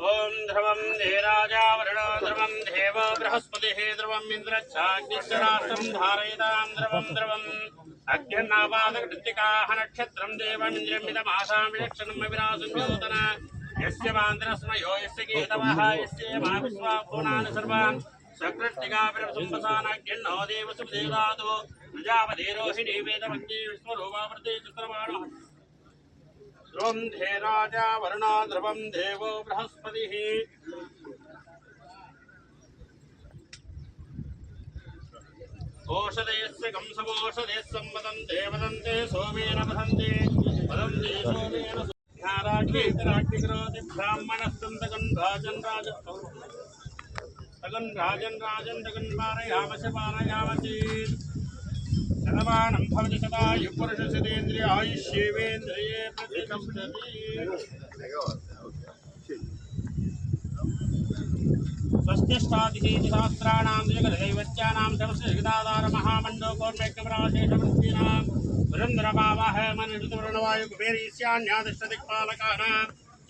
ओम ध्रुवं धीराजावरणो ध्रुवं देव बृहस्पतिः ध्रुवं इन्द्रच्छाग्निश्चराष्टं धारयतां ध्रुवं ध्रुवम् अग्निर्नापादकृत्तिकाः नक्षत्रं देवमिन्द्रमिदमासां विलक्षणं विरासं योतना यस्य मान्द्रस्मयो यस्य केतवः यस्य मा विश्वाभुवनानि सर्वान् सकृत्तिकाभिरसंवसानाग्निर्नो देवसुदेवदातो प्रजापतिरोहिणी वेदवन्ती विश्वरूपावृते चित्रमाणो ध्रुवं धेराजा वरुणो ध्रुवं देवो बृहस्पतिः ओषधेस्य कंसमोषधे संवदन्ते वदन्ते सोमेन वदन्ते वदन्ते सोमेन राज्ञेतराज्ञिकरोति ब्राह्मणस्तन्तकन् राजन् राजन् तगन् पारयामस्य पारयामचेत् शतमानं भवति शतायुः पुरुषशतेन्द्रिय आयुष्येवेन्द्रिये प्रतिष्ठति स्वस्तिष्ठादिशेतिसहस्राणां जगदैवत्यानां सर्वस्य महामण्डोकोर्मेकमराशेषवृत्तीनां पुरन्दरभावः मनुष्यवर्णवायुकुबेरीस्यान्यादिष्टदिक्पालकानां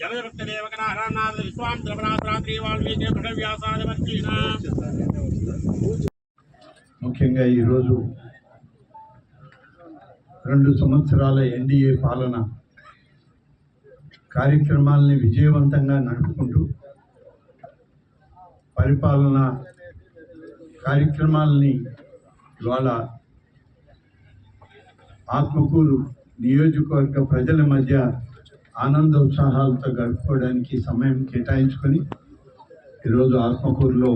जगद्भक्तदेवगणानां विश्वामित्रपरात्रात्रिवाल्मीके भृगव्यासादिवर्तीनां ముఖ్యంగా ఈరోజు 2 సంవత్సరాల ఎన్డీఏ పాలన కార్యక్రమాలని విజయవంతంగా నడుపుకుంటూ పరిపాలన కార్యక్రమాలని ఇవాళ ఆత్మకూరు నియోజకవర్గ ప్రజల మధ్య ఆనంద ఉత్సాహాలతో గడుపుకోవడానికి సమయం కేటాయించుకొని ఈరోజు ఆత్మకూరులో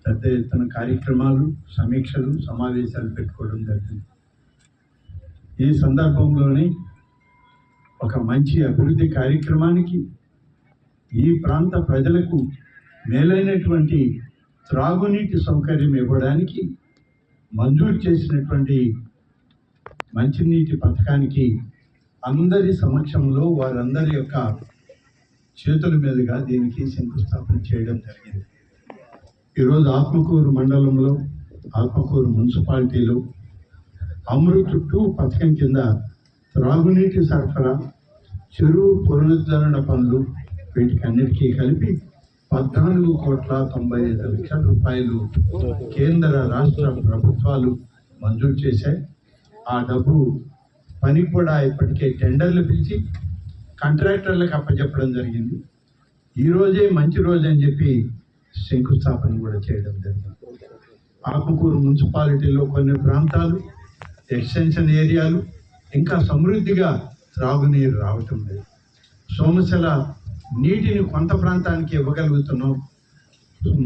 పెద్ద ఎత్తున కార్యక్రమాలు సమీక్షలు సమావేశాలు పెట్టుకోవడం జరిగింది. ఈ సందర్భంలోనే ఒక మంచి అభివృద్ధి కార్యక్రమానికి ఈ ప్రాంత ప్రజలకు మేలైనటువంటి త్రాగునీటి సౌకర్యం ఇవ్వడానికి మంజూరు చేసినటువంటి మంచినీటి పథకానికి అందరి సమక్షంలో వారందరి యొక్క చేతుల మీదుగా దీనికి శంకుస్థాపన చేయడం జరిగింది. ఈరోజు ఆత్మకూరు మండలంలో ఆత్మకూరు మున్సిపాలిటీలో అమృత్ 2 పథకం కింద త్రాగునీటి సరఫరా చెరువు పునరుద్ధరణ పనులు వీటికన్నిటికీ కలిపి 14,95,00,000 రూపాయలు కేంద్ర రాష్ట్ర ప్రభుత్వాలు మంజూరు చేశాయి. ఆ డబ్బు పని కూడా ఇప్పటికే టెండర్లు పిలిచి కాంట్రాక్టర్లకు అప్పచెప్పడం జరిగింది. ఈరోజే మంచి రోజు అని చెప్పి శంకుస్థాపన కూడా చేయడం జరిగింది. ఆత్మకూరు మున్సిపాలిటీలో కొన్ని ప్రాంతాలు ఎక్స్టెన్షన్ ఏరియాలు ఇంకా సమృద్ధిగా త్రాగునీరు రావటం లేదు. సోమశల నీటిని కొంత ప్రాంతానికి ఇవ్వగలుగుతున్నాం.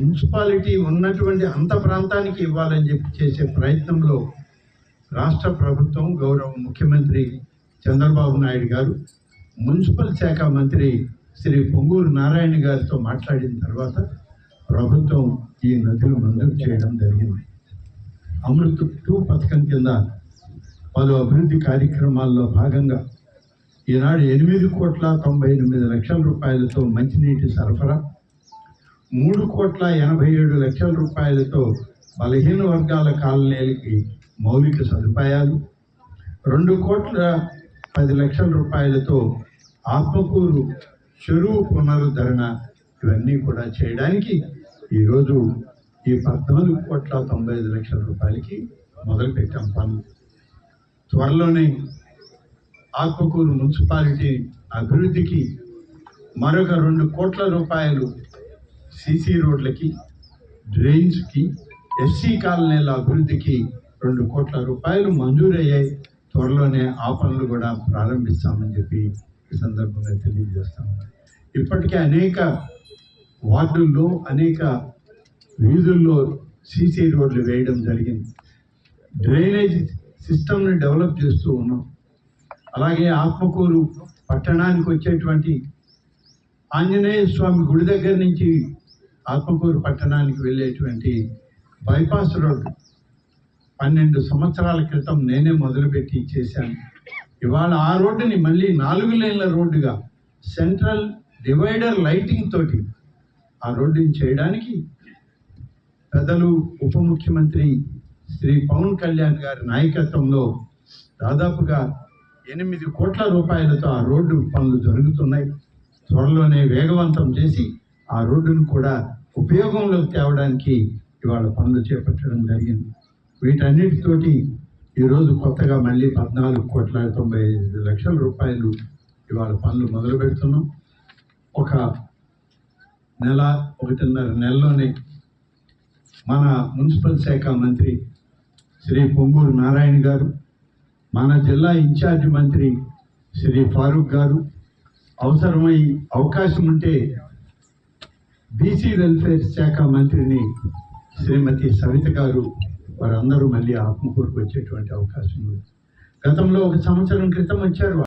మున్సిపాలిటీ ఉన్నటువంటి అంత ప్రాంతానికి ఇవ్వాలని చెప్పి చేసే ప్రయత్నంలో రాష్ట్ర ప్రభుత్వం గౌరవ ముఖ్యమంత్రి చంద్రబాబు నాయుడు గారు మున్సిపల్ శాఖ మంత్రి శ్రీ పొంగూరు నారాయణ గారితో మాట్లాడిన తర్వాత ప్రభుత్వం ఈ నదులు మంజూరు చేయడం జరిగింది. అమృత్ 2 పథకం కింద పలు అభివృద్ధి కార్యక్రమాల్లో భాగంగా ఈనాడు 8,98,00,000 రూపాయలతో మంచినీటి సరఫరా, 3,87,00,000 రూపాయలతో బలహీన వర్గాల కాలనీలకి మౌలిక సదుపాయాలు, 2,10,00,000 రూపాయలతో ఆత్మకూరు చెరువు పునరుద్ధరణ ఇవన్నీ కూడా చేయడానికి ఈరోజు ఈ 14,95,00,000 రూపాయలకి మొదలుపెట్టాం పనులు. త్వరలోనే ఆత్మకూరు మున్సిపాలిటీ అభివృద్ధికి మరొక 2 కోట్ల రూపాయలు సీసీ రోడ్లకి, డ్రైన్స్కి, ఎస్సీ కాలనీల అభివృద్ధికి 2 కోట్ల రూపాయలు మంజూరయ్యాయి. త్వరలోనే ఆ పనులు కూడా ప్రారంభిస్తామని చెప్పి ఈ సందర్భంగా తెలియజేస్తాము. ఇప్పటికే అనేక వార్డుల్లో అనేక వీధుల్లో సీసీ రోడ్లు వేయడం జరిగింది. డ్రైనేజ్ సిస్టమ్ని డెవలప్ చేస్తూ ఉన్నాం. అలాగే ఆత్మకూరు పట్టణానికి వచ్చేటువంటి ఆంజనేయ స్వామి గుడి దగ్గర నుంచి ఆత్మకూరు పట్టణానికి వెళ్ళేటువంటి బైపాస్ రోడ్డు 12 సంవత్సరాల క్రితం నేనే మొదలుపెట్టి చేశాను. ఇవాళ ఆ రోడ్డుని మళ్ళీ 4 లేన్ల రోడ్డుగా సెంట్రల్ డివైడర్ లైటింగ్ తోటి ఆ రోడ్డుని చేయడానికి పెద్దలు ఉప ముఖ్యమంత్రి శ్రీ పవన్ కళ్యాణ్ గారి నాయకత్వంలో దాదాపుగా 8 కోట్ల రూపాయలతో ఆ రోడ్డు పనులు జరుగుతున్నాయి. త్వరలోనే వేగవంతం చేసి ఆ రోడ్డును కూడా ఉపయోగంలోకి తేవడానికి ఇవాళ పనులు చేపట్టడం జరిగింది. వీటన్నిటితోటి ఈరోజు కొత్తగా మళ్ళీ 14,95,00,000 రూపాయలు ఇవాళ పనులు మొదలు పెడుతున్నాం. ఒక నెల 1.5 నెలలోనే మన మున్సిపల్ శాఖ మంత్రి శ్రీ పొంగూరు నారాయణ గారు, మన జిల్లా ఇన్ఛార్జి మంత్రి శ్రీ ఫారూక్ గారు, అవసరమై అవకాశం ఉంటే బీసీ వెల్ఫేర్ శాఖ మంత్రిని శ్రీమతి సవిత గారు, వారందరూ మళ్ళీ ఆత్మకూరుకు వచ్చేటువంటి అవకాశం ఉంది. గతంలో 1 సంవత్సరం క్రితం వచ్చారు.